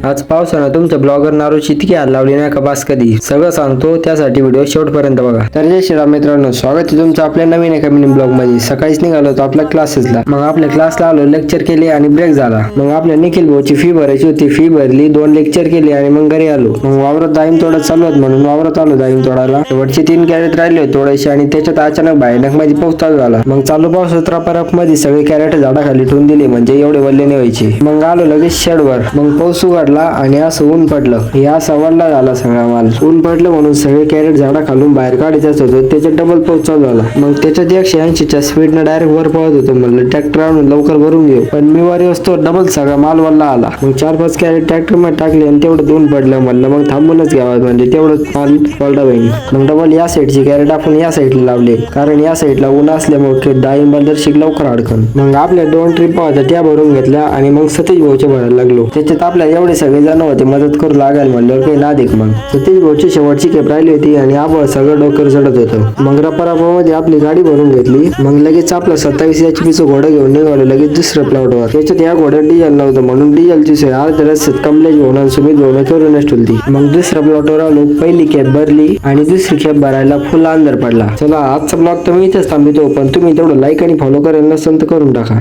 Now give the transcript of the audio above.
आज पावसानं तुमच्या ब्लॉगर नारूची इतकी हात लावली नाही का बास कधी सगळं सांगतो, त्यासाठी व्हिडिओ शेवटपर्यंत बघा. तर जय श्रीराम मित्रांनो, स्वागत आहे तुमचं आपल्या नवीन एका मिनी ब्लॉग मध्ये. सकाळीच निघालो होतो आपल्या क्लासेसला. मग आपल्या क्लासला आलो, लेक्चर केले आणि ब्रेक झाला. मग आपल्या निखिल भाऊची फी भरायची होती, फी भरली, 2 लेक्चर केले आणि मग घरी आलो. मग वावरात दाईम तोडत चालू होत म्हणून वावरात आलो दाईम तोडायला. शेवटचे 3 कॅरेट राहिले होते तोडायचे आणि त्याच्यात अचानक भयानक मध्ये पाऊस चालू झाला. मग चालू पावसात रपारप मध्ये सगळे कॅरेट झाडाखाली ठेवून दिले, म्हणजे एवढे वल्ले नाही व्हायचे. मग आलो लगेच शेडवर. मग पाऊस उघडला आणि असं ऊन पडलं. या सवाडला झाला सगळा माल. ऊन पडलं म्हणून सगळे कॅरेट झाडा खालून बाहेर काढायचं होतं, त्याच्यात डबल पाऊस चालू झाला. मग त्याच्यात 180 च्या स्पीडनं डायरेक्ट वर पळत होतो. म्हणलं ट्रॅक्टर आणून लवकर भरून घेऊ, पण मी वर असतो डबल सगळा माल वल्ला आला. मग 4-5 कॅरेट ट्रॅक्टर मध्ये टाकले आणि तेवढं ऊन पडलं. म्हणलं मग थांबूनच घ्यावं, म्हणजे तेवढं माल पडला पाहिजे. मग डबल या साईडची कॅरेट आपण या साईडला लावले, कारण या साईडला ऊन असल्यामुळे डाळिंबाला जर लवकर अडकन. मग आपल्या 2 ट्रिप होत्या त्या भरून घेतल्या आणि मग सतीश भाऊच्या भरायला लागलो. त्याच्यात आपल्या एवढे सगळे जण होते, मदत करू लागायला म्हणल्यावर काही ना देख. मग सतीश भाऊची शेवटची खेप राहिली होती आणि आबळ सगळं डोक्यावर चढत होतं. मग रपारापामध्ये आपली गाडी भरून घेतली. मग लगेच आपलं 27 HP घोडं घेऊन निघालो लगेच दुसऱ्या प्लॉटवर. त्याच्यात या घोड्यात डिझेल नव्हतं म्हणून डिझेलची सोय अर्ध्या रस्त्यात कमलेश भाऊन सुमित भाऊन करूनच ठेवली. मग दुसऱ्या प्लॉटवर आलो, पहिली खेप भरली आणि दुसरी खेप भरायला फुल अंधार पडला. चला आजचा ब्लॉग तर मी इथेच थांबितो, पण तुम्ही तेवढं लाईक आणि फॉलो करायला नसेल तर करून टाका.